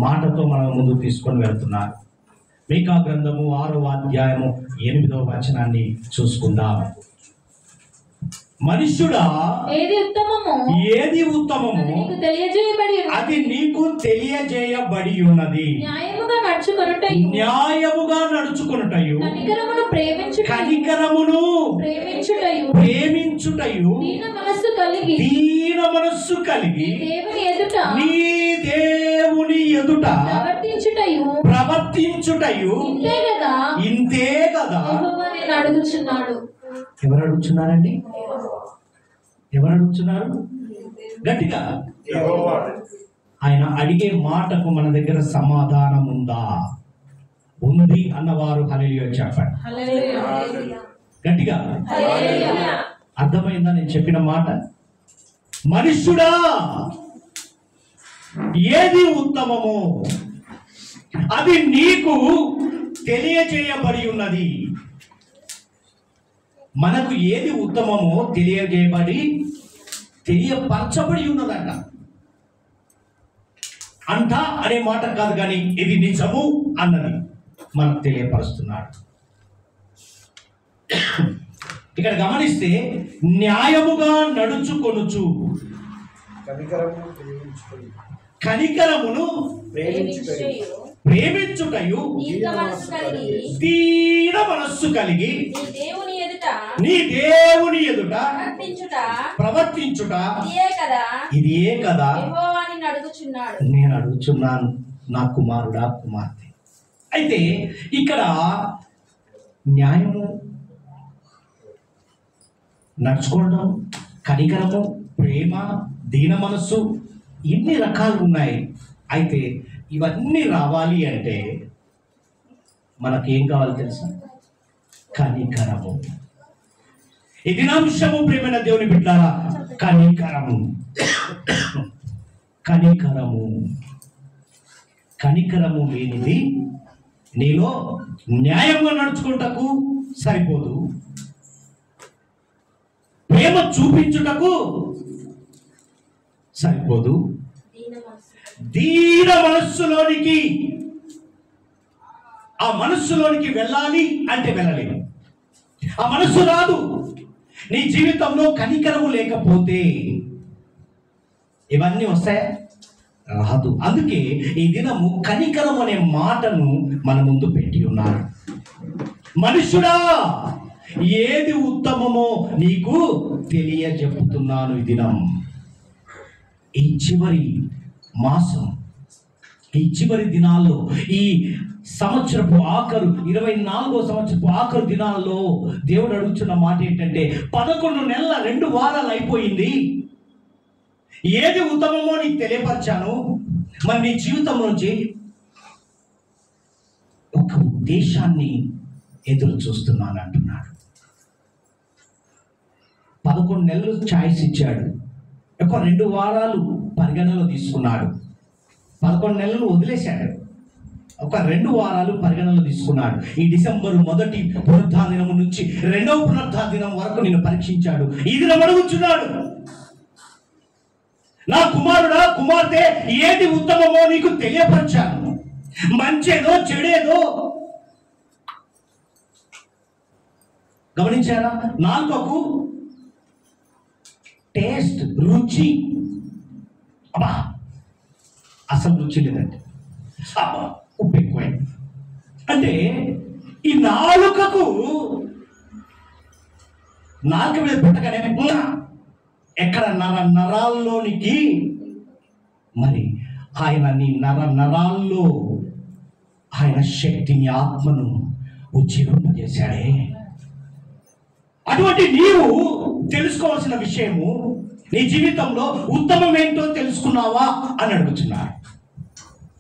మాటతో మనం ముందుకు తీసుకొని వెళ్తున్నారు. మీకా గ్రంథము 6వ అధ్యాయము 8వ వచనాన్ని చూసుకుందాం. మనుష్యుడా, ఏది ఉత్తమము అది నీకు తెలియజేయబడి ఉన్నది. న్యాయముగా నడుచుకొనుటయు కనికరమును ప్రేమించుటయు దీన మనస్సు కలిగి నీ దేవుని ఎదుట ప్రవర్తించుటయు ఇంతే కదా. అడుగుచున్నాడు. ఎవరు అడుగుతున్నారండి? ఎవరు అడుగుతున్నారు? గట్టిగా. ఆయన అడిగే మాటకు మన దగ్గర సమాధానం ఉందా? ఉంది అన్నవారు హల్లెలూయా చెప్పండి. గట్టిగా. అర్థమైందా నేను చెప్పిన మాట? మనుష్యుడా, ఏది ఉత్తమమో అది నీకు తెలియజేయబడి ఉన్నది. మనకు ఏది ఉత్తమమో తెలియపరచబడి ఉన్నదంట. అంట అనే మాట కాదు, కానీ ఇది నిజము అన్నది మనకు తెలియపరుస్తున్నాడు. ఇక్కడ గమనిస్తే న్యాయముగా నడుచుకొనుచు కనికరమును ప్రేమించుటయు దీన మనస్సు కలిగి నీ దేవుని ఎదుట ప్రవర్తించుట ఇదే కదా. నేను అడుగుచున్నాను నా కుమారుడా, కుమార్తె. అయితే ఇక్కడ న్యాయము, నడుచుకోవడం, కనికరము, ప్రేమ, దీన మనస్సు, ఇన్ని రకాలు ఉన్నాయి. అయితే ఇవన్నీ రావాలి అంటే మనకేం కావాలి తెలుసా? కనికరము. ఈ దినాంశము ప్రేమైన దేవుని బిడ్డలారా, కనికరము. కనికరము కనికరము లేనిది నీలో న్యాయంగా నడుచుకుంటకు సరిపోదు, ప్రేమ చూపించుటకు సరిపోదు. దీన మనస్సులోనికి, ఆ మనస్సులోనికి వెళ్ళాలి అంటే వెళ్ళలేము. ఆ మనస్సు రాదు. నీ జీవితంలో కనికరము లేకపోతే ఇవన్నీ వస్తాయా? రాదు. అందుకే ఈ దినము కనికరం అనే మాటను మన ముందు పెట్టి ఉన్నారు. మనుష్యుడా, ఏది ఉత్తమమో నీకు తెలియజెప్పుతున్నాను. ఈ దినం, ఈ చివరి మాసం, ఈ చివరి దినాల్లో, ఈ సంవత్సరపు ఆఖరు 24వ సంవత్సరపు ఆఖరు దినాల్లో దేవుడు అడుగుతున్న మాట ఏంటంటే, 11 నెలల 2 వారాలు అయిపోయింది. ఏది ఉత్తమమో నీకు తెలియపరిచాను. మరి నీ జీవితం నుంచి ఒక ఉద్దేశాన్ని ఎదురు చూస్తున్నాను అంటున్నాడు. 11 నెలలు ఛాయిస్ ఇచ్చాడు. ఒక 2 వారాలు పరిగణలో తీసుకున్నాడు. 11 నెలలు వదిలేశాడు. ఒక 2 వారాలు పరిగణలో తీసుకున్నాడు. ఈ డిసెంబర్ 1వ పునరుత్థాన దినం నుంచి 2వ పునరుత్థాన దినం వరకు నిన్ను పరీక్షించాడు. ఈ దినం అడుగుచున్నాడు, నా కుమారుడా, కుమార్తె, ఏది ఉత్తమమో నీకు తెలియపరిచాను. మంచేదో చెడేదో గమనించారా? నాలుకకు టేస్ట్, రుచి, అబ్బా అసలు రుచి లేదండి, అబ్బా ఉప్పు ఎక్కువైంది అంటే, ఈ నాలుకకు నాలుక మీద పెట్టగానే ఎక్కడ నరాల్లోనికి, మరి ఆయన నీ నరాల్లో ఆయన శక్తిని, ఆత్మను ఉజ్జీవింపజేశాడే. అటువంటి నీవు తెలుసుకోవాల్సిన విషయము, నీ జీవితంలో ఉత్తమం ఏంటో తెలుసుకున్నావా అని అడుగుతున్నారు.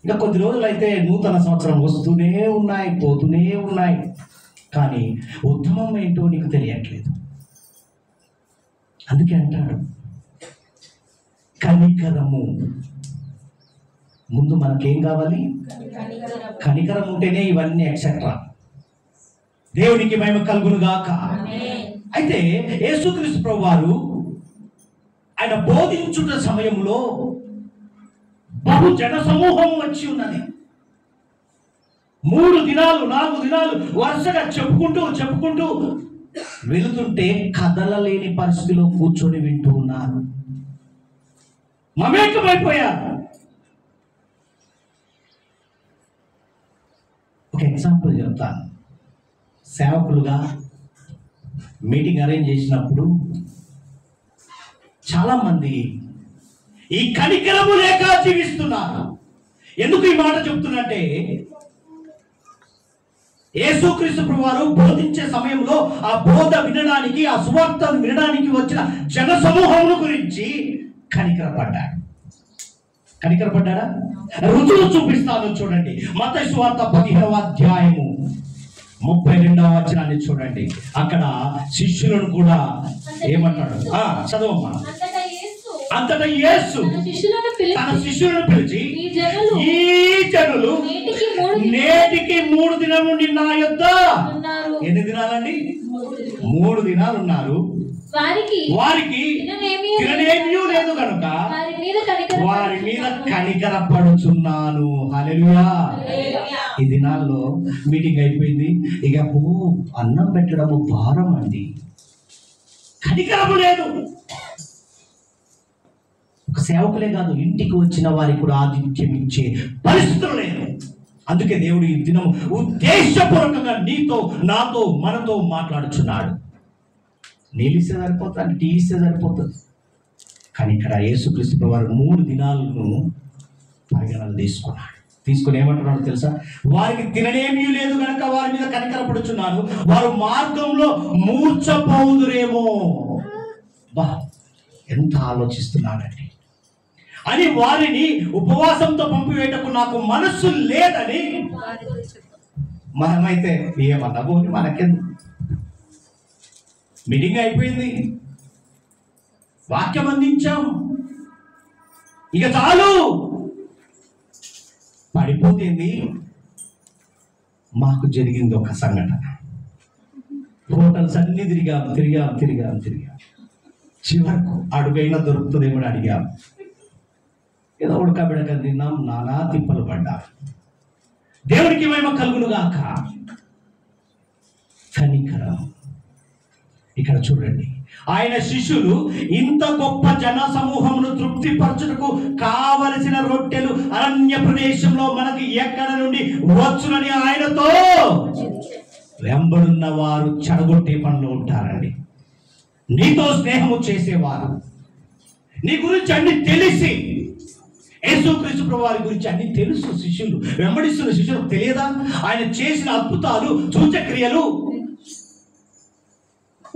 ఇంకా కొద్ది రోజులైతే నూతన సంవత్సరం వస్తూనే ఉన్నాయి, పోతూనే ఉన్నాయి, కానీ ఉత్తమం ఏంటో నీకు తెలియట్లేదు. అందుకే అంటాడు కనికరము. ముందు మనకేం కావాలి? కనికరం ఉంటేనే ఇవన్నీ ఎక్సెట్రా. దేవునికి మహిమ కలుగును గాక. అయితే యేసుక్రీస్తు ప్రభువారు ఆయన బోధించుట సమయంలో బహు జన సమూహం వచ్చి ఉన్నది. 3 దినాలు 4 దినాలు వరుసగా చెప్పుకుంటూ వెళుతుంటే కదలలేని పరిస్థితిలో కూర్చొని వింటూ ఉన్నారు. మమేకమైపోయారు. ఒక ఎగ్జాంపుల్ చెప్తాను. సేవకులుగా మీటింగ్ అరేంజ్ చేసినప్పుడు చాలా మంది ఈ కనికరము లేక జీవిస్తున్నారు. ఎందుకు ఈ మాట చెప్తున్నట్టే, యేసుక్రీస్తు ప్రభువారు బోధించే సమయంలో ఆ బోధ వినడానికి, ఆ సువార్తను వినడానికి వచ్చిన జన సమూహముల గురించి కనికరపడ్డాడా? రుజువు చూపిస్తాను చూడండి. మత్తయి సువార్త 15వ అధ్యాయము 32వ వచనాన్ని చూడండి. అక్కడ శిష్యులను కూడా ఏమంటాడు? చదవమ్మా. అంతటా యేసు తన శిష్యులను పిలిచి, ఈ జనులు నేటికి 3 దినములు నిన్న నా యొద్ద. ఎన్ని దినాలండి? 3 దినాలు ఉన్నారు. వారికి తిననేమీ లేదు కనుక వారి మీద కనికరపడుచున్నాను. హల్లెలూయా. ఈ దినాల్లో మీటింగ్ అయిపోయింది. ఇక అన్నం పెట్టడము భారం అండి. కనికరము లేదు. ఒక సేవకులే కాదు, ఇంటికి వచ్చిన వారికి కూడా ఆతిథ్యం ఇచ్చే పరిస్థితులు లేదు. అందుకే దేవుడు ఈ దినం ఉద్దేశపూర్వకంగా నీతో, నాతో, మనతో మాట్లాడుచున్నాడు. నీళ్ళు ఇస్తే సరిపోతుంది, టీ ఇస్తే సరిపోతుంది. కానీ ఇక్కడ యేసుక్రీస్తు ప్రభువారు 3 దినాలను పరిగణన తీసుకుని ఏమంటున్నాడు తెలుసా? వారికి తిననేమీ లేదు కనుక వారి మీద కనికరపడుచున్నాను. వారు మార్గంలో మూర్ఛపోదురేమో. బా, ఎంత ఆలోచిస్తున్నాడండి అని వారిని ఉపవాసంతో పంపివేయటకు నాకు మనస్సు లేదని. మనమైతే ఏమన్నా పోని, మనకెందుకు? మీటింగ్ అయిపోయింది, వాక్యం అందించాం, ఇక చాలు. పడిపోతుంది. మాకు జరిగింది ఒక సంఘటన. హోటల్స్ అన్ని తిరిగాం. చివరకు అడుగైనా దొరుకుతుందేమో అడిగాం. ఏదో ఉడకబెడక తిన్నాం, నానా తిప్పలు పడ్డారు. దేవునికి మహిమ కలుగునుగాక. కనికరం. ఇక్కడ చూడండి, ఆయన శిష్యులు ఇంత గొప్ప జన సమూహమును తృప్తిపరచుటకు కావలసిన రొట్టెలు అరణ్య ప్రదేశంలో మనకి ఎక్కడ నుండి వచ్చునని ఆయనతో వెంబడున్న వారు చెడగొట్టే పనిలో ఉంటారండి. నీతో స్నేహము చేసేవారు, నీ గురించి అన్ని తెలిసి, యేసుక్రీస్తు ప్రభువారి గురించి అన్ని తెలుసు, శిష్యులు వెంబడిస్తున్న శిష్యులకు తెలియదా? ఆయన చేసిన అద్భుతాలు, సూచక్రియలు,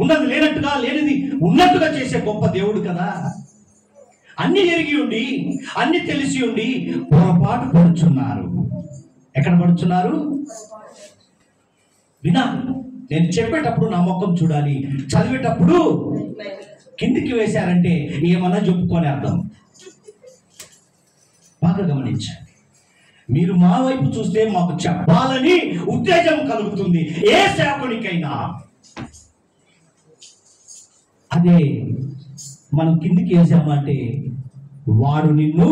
ఉన్నది లేనట్టుగా, లేనిది ఉన్నట్టుగా చేసే గొప్ప దేవుడు కదా. అన్ని ఎరిగి ఉండి, అన్ని తెలిసి ఉండి పొరపాటు పడుచున్నారు. ఎక్కడ పడుచున్నారు? వినాలి. నేను చెప్పేటప్పుడు నా ముఖం చూడాలి, చదివేటప్పుడు కిందికి వేశారంటే ఏమన్నా చెప్పుకొని అర్థం. బాగా గమనించండి. మీరు మా వైపు చూస్తే మాకు చెప్పాలని ఉత్తేజం కలుగుతుంది ఏ సేవకునికైనా. అదే మనం కిందికి వేసామంటే వాడు నిన్ను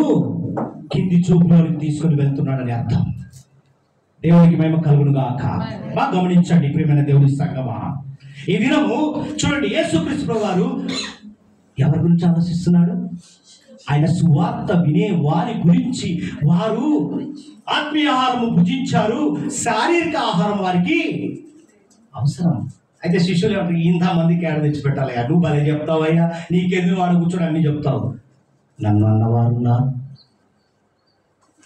కింది చూపులోనికి తీసుకుని వెళ్తున్నాడని అర్థం. దేవునికి మహిమ కలుగునుగాక. బాగా గమనించండి ప్రియమైన దేవుని సంగమా. ఈ దినము చూడండి, యేసుక్రీస్తు ప్రభువారు ఎవరి గురించి ఆలోచిస్తున్నాడు? ఆయన సువార్త వినే వారి గురించి. వారు ఆత్మీయ ఆహారము భుజించారు, శారీరక ఆహారం వారికి అవసరం. అయితే శిష్యులు ఇంతమందికి ఏడ తెచ్చి పెట్టాలి? నువ్వు భలే చెప్తావయ్యా, నీకెందుకు వాడు కూర్చొని అన్ని చెప్తావు. నన్ను అన్నవారు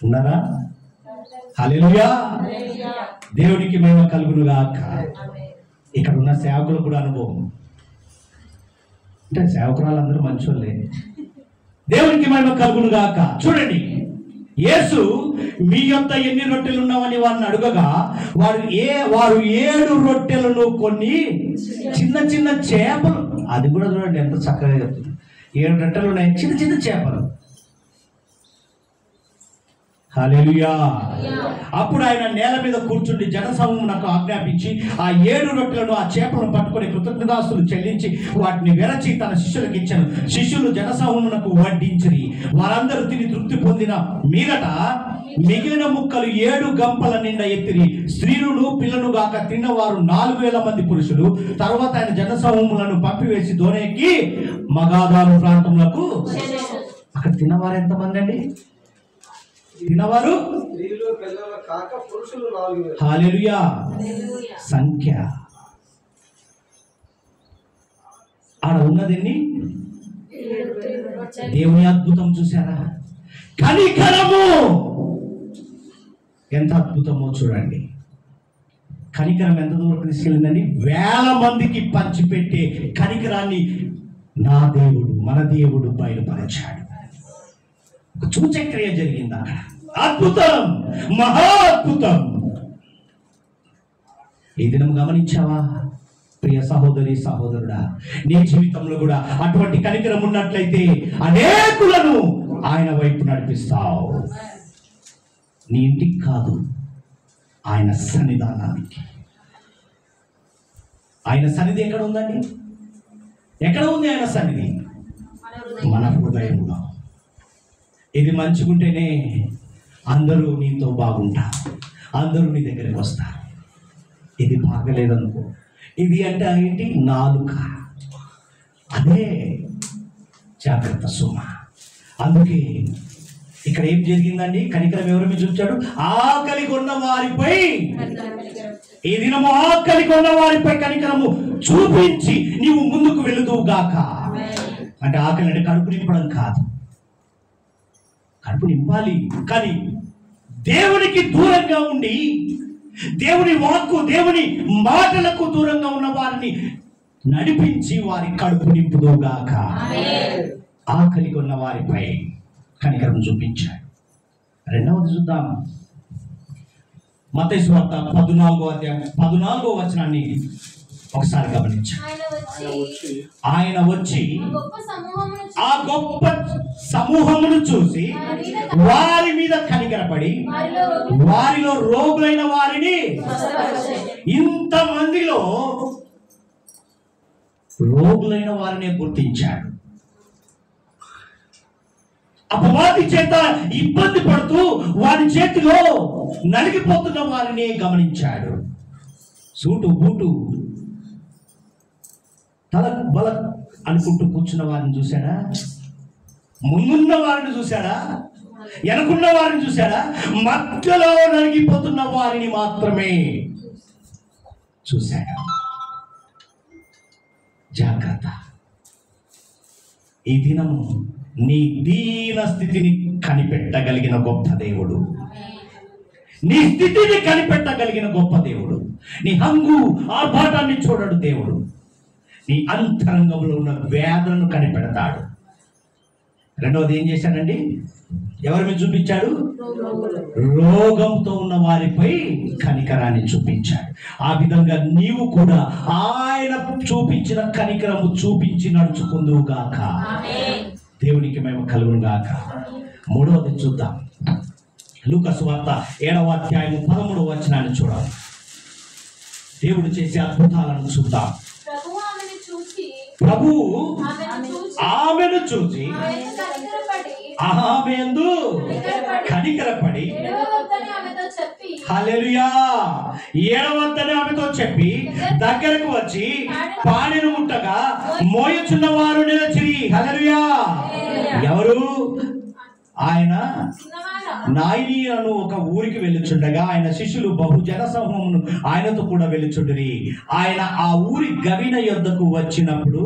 ఉన్నారా? హల్లెలూయా. దేవునికి మహిమ కలుగునుగాక. ఇక్కడ ఉన్న సేవకులు కూడా అనుభవం అంటే సేవకురాలందరూ మంచోళ్ళే. దేవునికి మహిమ కలుగునుగాక. చూడండి, యేసు మీ యొద్ద ఎన్ని రొట్టెలు ఉన్నామని వారిని అడుగగా వారు 7 రొట్టెలను, కొన్ని చిన్న చిన్న చేపలు. అది కూడా చూడండి ఎంత చక్కగా చెప్తుంది. 7 రొట్టెలు ఉన్నాయి, చిన్న చిన్న చేపలు. హల్లెలూయా. అప్పుడు ఆయన నేల మీద కూర్చుండి జనసమూహమునకు ఆజ్ఞాపించి ఆ 7 రొట్టెలను ఆ చేపలను పట్టుకొని కృతజ్ఞతాస్తులు చెల్లించి వాటిని విరచి తన శిష్యులకు ఇచ్చాను. శిష్యులు జనసమూహమునకు వడ్డించిరి. వారందరూ తిని తృప్తి పొందిన మీదట మిగిలిన ముక్కలు 7 గంపల నిండా ఎత్తిరి. స్త్రీలను పిల్లలు గాక తిన్నవారు 4,000 మంది పురుషులు. తర్వాత ఆయన జనసమూహములను పంపివేసి దోణెక్కి మగాదాను ప్రాంతములకు. అక్కడ తిన్నవారు ఎంతమంది అండి? తిన్నవారు హల్లెలూయా. సంఖ్య ఆడ ఉన్నదండి. దేవుని అద్భుతం చూసారా? కనికరము ఎంత అద్భుతమో చూడండి. కనికరం ఎంత దూరం తీసుకెళ్ళిందండి? 1000 మందికి పంచిపెట్టే కనికరాన్ని నా దేవుడు, మన దేవుడు బయలుపరిచాడు. సూచక్రియ జరిగింది అక్కడ. అద్భుతం, మహా అద్భుతం. ఈ దినం గమనించావా ప్రియ సహోదరి సహోదరుడా? నీ జీవితంలో కూడా అటువంటి కనికరం ఉన్నట్లయితే అనేకులను ఆయన వైపు నడిపిస్తావు. నీ ఇంటికి కాదు, ఆయన సన్నిధానానికి. ఆయన సన్నిధి ఎక్కడ ఉందండి? ఎక్కడ ఉంది ఆయన సన్నిధి? మన హృదయంలో. ఇది మంచిగుంటేనే అందరూ నీతో బాగుంటారు, అందరూ నీ దగ్గరికి వస్తారు. ఇది బాగలేదనుకో, ఇది అంటే ఏంటి? నాలుక. అదే జాగ్రత్త సుమ. అందుకే ఇక్కడ ఏం జరిగిందండి? కనికరం ఎవరి మీద చూపించాడు? ఆకలి కొన్న వారిపై. ఈ దినము ఆకలి కొన్న వారిపై కనికరము చూపించి నీవు ముందుకు వెళుదువు గాక. అంటే ఆకలి అంటే కడుపు నింపడం కాదు, కడుపు నింపాలి. కానీ దేవునికి దూరంగా ఉండి, దేవుని వాక్కు, దేవుని మాటలకు దూరంగా ఉన్న వారిని నడిపించి వారి కడుపు నింపుదువుగాక. ఆకలి కొన్న వారిపై కనికరం చూపించాడు. రెండవది చూద్దాం. మత్తయి సువార్త 14వ అధ్యాయం 14వ వచనాన్ని ఒకసారి గమనించాడు. ఆయన వచ్చి ఆ గొప్ప సమూహమును చూసి వారి మీద కనికరపడి వారిలో రోగులైన వారిని, ఇంతమందిలో రోగులైన వారిని గుర్తించాడు. అపవాది చేత ఇబ్బంది పడుతూ వారి చేతిలో నలిగిపోతున్న వారిని గమనించాడు. సూటు బూటు తల బల అనుకుంటూ కూర్చున్న వారిని చూశాడా? ముందున్న వారిని చూశాడా? వెనకున్న వారిని చూశాడా? మధ్యలో నలిగిపోతున్న వారిని మాత్రమే చూశాడు. జాగ్రత్త. ఈ దినము నీ దీన స్థితిని కనిపెట్టగలిగిన గొప్ప దేవుడు, నీ స్థితిని కనిపెట్టగలిగిన గొప్ప దేవుడు. నీ హంగు ఆర్భాటాన్ని చూడడు దేవుడు. నీ అంతరంగంలో ఉన్న వేదనను కనిపెడతాడు. రెండవది ఏం చేశాడండి? ఎవరి మీద చూపించాడు? రోగంతో ఉన్న వారిపై కనికరాన్ని చూపించాడు. ఆ విధంగా నీవు కూడా ఆయన చూపించిన కనికరము చూపించి నడుచుకుందువు గాక. దేవునికి మేము కలుగును గాక. మూడవది చూద్దాం. లూకా సువార్త 7వ అధ్యాయం 13వ వచనాన్ని చూడాలి. దేవుడు చేసే అద్భుతాలను చూద్దాం. ప్రభు ఆమెను చూసి ఆమెను కనికరపడి హల్లెలూయా ఏడవద్దని ఆమెతో చెప్పి దగ్గరకు వచ్చి పానెను ముట్టగా మోయుచున్న వారు నిలిచిరి. హల్లెలూయా. ఎవరు? ఆయన నాయిని అను ఒక ఊరికి వెళ్ళుచుండగా ఆయన శిష్యులు బహుజన సమూహమును ఆయనతో కూడా వెళ్ళుచుండిరి. ఆయన ఆ ఊరి గవిన యొద్దకు వచ్చినప్పుడు,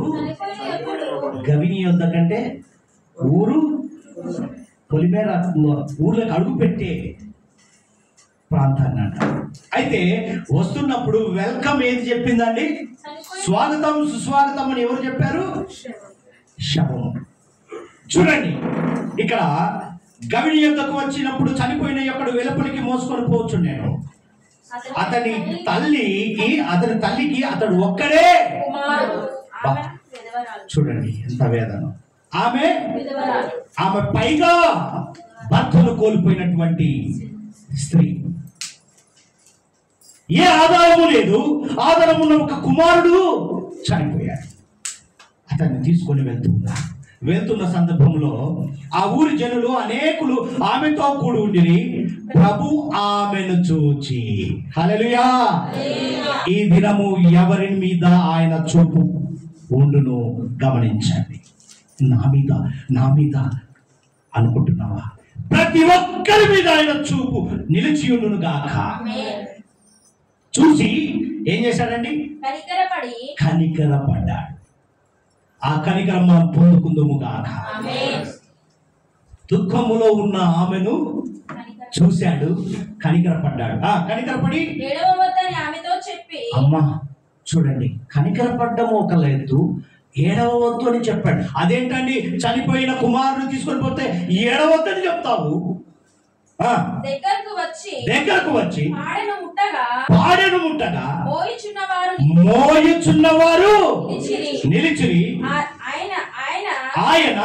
గవిని యొద్ద కంటే ఊరు పొలిమేర, ఊర్లోకి అడుగు పెట్టే ప్రాంతాన్ని అంటారు. అయితే వస్తున్నప్పుడు వెల్కమ్ ఏది చెప్పిందండి? స్వాగతం సుస్వాగతం అని ఎవరు చెప్పారు? శవము. చూడండి, ఇక్కడ గవిని యొద్దకు వచ్చినప్పుడు చనిపోయిన యొక్కడు వెలుపలికి మోసుకొని పోవచ్చు. నేను అతని తల్లికి అతడు ఒక్కడే. చూడండి ఎంత వేదన. ఆమె పైగా భర్తను కోల్పోయినటువంటి స్త్రీ. ఏ ఆధారము లేదు. ఆధారం ఉన్న ఒక కుమారుడు చనిపోయాడు. అతన్ని తీసుకొని వెళ్తున్న సందర్భంలో ఆ ఊరి జనులు అనేకులు ఆమెతో కూడి ఉండిరి. ప్రభు ఆమెను చూచి, హల్లెలూయా, ఈ దినము ఎవరి మీద ఆయన చూపు ఉండును గమనించండి. నా మీద అనుకుంటున్నావా? ప్రతి ఒక్కరి మీద ఆయన చూపు నిలిచి ఉండును గాక. చూసి ఏం చేశాడండి? కనికరపడ్డాడు. ఆ కనికరం మనం పొందుకుందుము గాక. దుఃఖములో ఉన్న ఆమెను చూశాడు, కనికరపడ్డాడు. కనికరపడి అమ్మా చూడండి, కనికరపడ్డము ఒక లేదు, ఏడవద్దు అని చెప్పాడు. అదేంటండి, చనిపోయిన కుమారుని తీసుకొని పోతే ఏడవద్దని చెప్తావు? దగ్గరకు వచ్చి పాడెను ముట్టగా మోయుచున్నవారు నిలిచిరి. ఆయన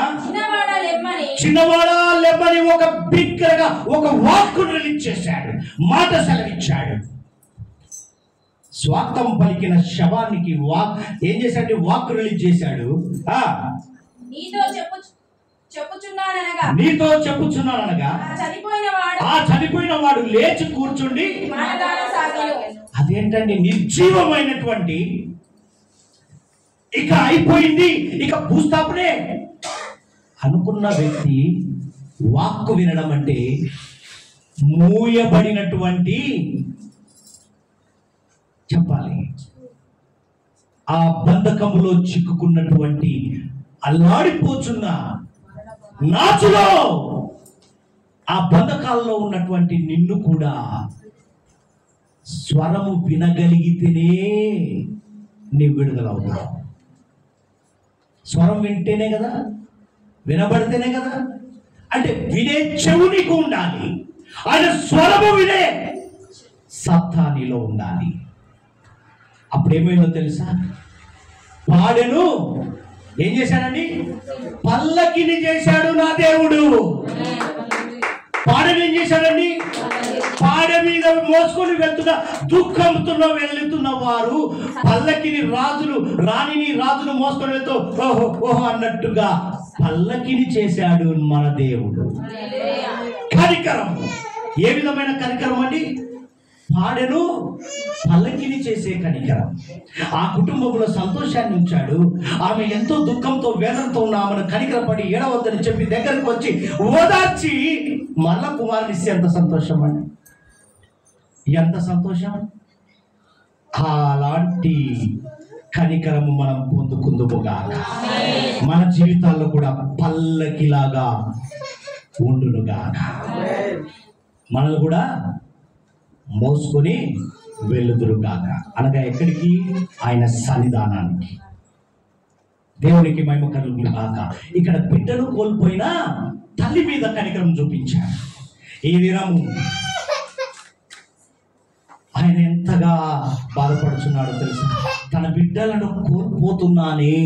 చిన్నవాడా లెమ్మని ఒక బిగ్గరగా ఒక వాక్కు రిలీజ్ చేశాడు, మాట సెలవిచ్చాడు. స్వార్థం పలికిన శవానికి ఏం చేశాడు? వాక్కు రిలీజ్ చేశాడు. నీతో చెప్పుచున్నాననగా ఆ చనిపోయిన వాడు లేచి కూర్చుండి, అదేంటండి నిర్జీవమైనటువంటి, ఇక అయిపోయింది, ఇక భూస్థాపనే అనుకున్న వ్యక్తి వాక్కు వినడం అంటే మూయబడినటువంటి, చెప్పాలి, ఆ బంధకములో చిక్కుకున్నటువంటి అల్లాడిపోచున్న నాచులో, ఆ బంధకాల్లో ఉన్నటువంటి నిన్ను కూడా స్వరము వినగలిగితేనే నీవు విడుదలవుతావు. స్వరం వింటేనే కదా, వినబడితేనే కదా. అంటే వినే చెవు నీకు ఉండాలి, ఆయన స్వరము వినే సత్తా నీలో ఉండాలి. అప్పుడేమైందో తెలుసా? పాడెను, ఏం చేశాడండి? పల్లకిని చేశాడు నా దేవుడు. పాడెను ఏం చేశాడండి? పాడె మీద మోసుకొని వెళ్తున్న, దుఃఖంతో వెళ్తున్న వారు పల్లకిని రాజును మోసుకొని వెళ్తూ ఓహో ఓహో అన్నట్టుగా పల్లకిని చేశాడు మన దేవుడు. కనికరం. ఏ విధమైన కనికరం అండి? పాడెను పల్లకిని చేసే కనికరం. ఆ కుటుంబంలో సంతోషాన్ని ఉంచాడు. ఆమె ఎంతో దుఃఖంతో వేదనతో ఉన్న ఆమెను కనికరపడి ఏడవద్దని చెప్పి దగ్గరకు వచ్చి ఓదార్చి మళ్ళా కుమారుని ఇస్తే ఎంత సంతోషం అండి, ఎంత సంతోషం. అలాంటి కనికరము మనం పొందుకుందుముగాక. మన జీవితాల్లో కూడా పల్లకిలాగా ఉండునుగాక. మనల్ని కూడా మోసుకొని వెళ్ళుదురుగాక. అనగా ఎక్కడికి? ఆయన సన్నిధానానికి. దేవునికి మహిమ కలుగునుగాక. ఇక్కడ బిడ్డను కోల్పోయిన తల్లి మీద కనికరం చూపించాడు. ఈ దినము ఆయన ఎంతగా బాధపడుతున్నాడో తెలుసా? తన బిడ్డలను కోల్పోతున్నానే,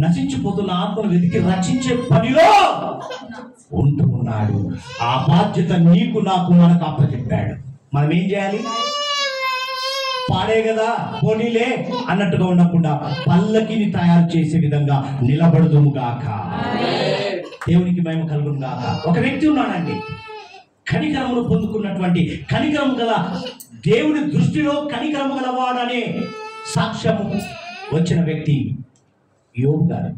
నశించిపోతున్న ఆత్మను వెతికి రక్షించే పనిలో ఉంటూ ఉన్నాడు. ఆ బాధ్యత నీకు నాకు మనకు అప్పచెప్పాడు. మనం ఏం చేయాలి? పాడే కదా పోనీలే అన్నట్టుగా ఉండకుండా పల్లకిని తయారు చేసే విధంగా నిలబడుదుము గాక. దేవునికి మహిమ కలుగును గాక. ఒక వ్యక్తి ఉన్నాడండి, కనికరమును పొందుకున్నటువంటి, కనికరము గల, దేవుని దృష్టిలో కనికరము గలవాడనే సాక్ష్యము వచ్చిన వ్యక్తి యోబు గారు.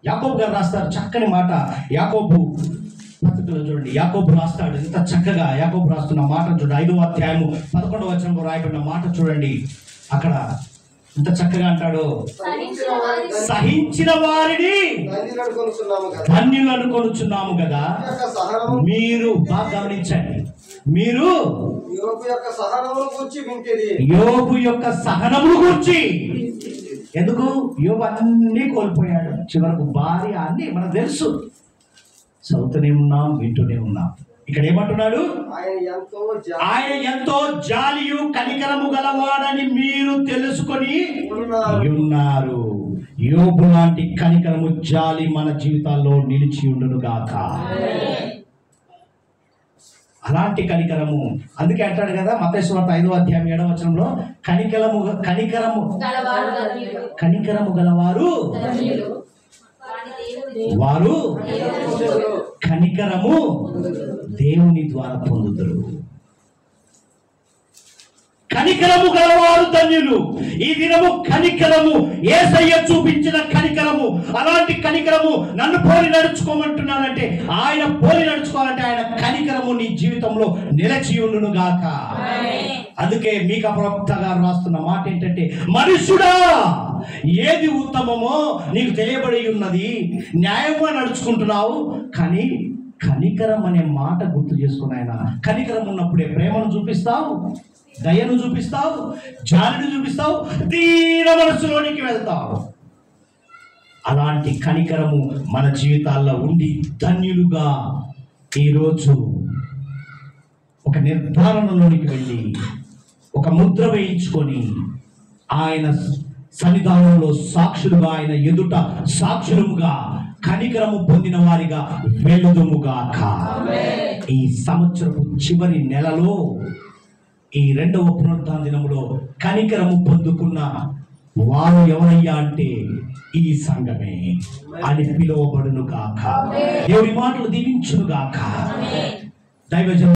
యాకోబు గారు రాస్తారు చక్కని మాట. యాకోబు పత్రికలో చూడండి, యాకోబు రాస్తాడు ఎంత చక్కగా. యాకోబు రాస్తున్న మాట చూడండి, 5వ అధ్యాయము 11వ వచనంలో రాయబడిన మాట చూడండి. అక్కడ ఎంత చక్కగా అంటాడు, సహించిన వారిని ధన్యులు అనుకొనుచున్నాము కదా. మీరు బాగా గమనించండి, మీరు యోబు యొక్క సహనమును గూర్చి. ఎందుకు? యోబు అన్నీ కోల్పోయాడు, చివరకు భార్య, అన్ని మనకు తెలుసు. చదువుతూనే ఉన్నాం, వింటూనే ఉన్నాం. ఇక్కడ ఏమంటున్నాడు? ఆయన ఎంతో జాలియు కనికరము గలవాడని మీరు తెలుసుకొని ఉన్నారు. యోబు లాంటి కనికరము, జాలి మన జీవితాల్లో నిలిచి ఉండును గాక. అలాంటి కనికరము. అందుకే అంటాడు కదా మత్తయి సువార్త 5వ అధ్యాయం 7వ వచనంలో, కనికరము గలవారు వారు కనికరము దేవుని ద్వారా పొందుతారు. కనికరము గలవారు ధన్యులు. ఈ దినము కనికరము, యేసయ్య చూపించిన కనికరము, అలాంటి కనికరము నన్ను పోలి నడుచుకోమంటున్నానంటే, ఆయన పోలి నడుచుకోవాలంటే ఆయన కనికరము నీ జీవితంలో నిలిచి ఉండును గాక. అందుకే మీకా ప్రవక్త గారు రాస్తున్న మాట ఏంటంటే, మనుషుడా ఏది ఉత్తమమో నీకు తెలియబడి ఉన్నది, న్యాయంగా నడుచుకుంటున్నావు, కానీ కనికరం అనే మాట గుర్తు చేసుకుని ఆయన కనికరం ఉన్నప్పుడే ప్రేమను చూపిస్తావు, దయను చూపిస్తావు, జాలిని చూపిస్తావు, దీన మనసులోనికి వెళ్తావు. అలాంటి కనికరము మన జీవితాల్లో ఉండి ధన్యులుగా ఈరోజు ఒక నిర్ధారణలోనికి వెళ్ళి ఒక ముద్ర వేయించుకొని ఆయన సన్నిధానంలో సాక్షులుగా, ఆయన ఎదుట సాక్షులుగా కనికరము పొందిన వారిగా వెలుదుముగాక. ఈ సంవత్సరపు చివరి నెలలో ఈ 2వ పునరుత్థాన దినములో కనికరము పొందుకున్న వారు ఎవరయ్యా అంటే ఈ సంఘమే అని పిలువబడును గాక. దేవుడి మాటలు దీవించును గాక. దైవజన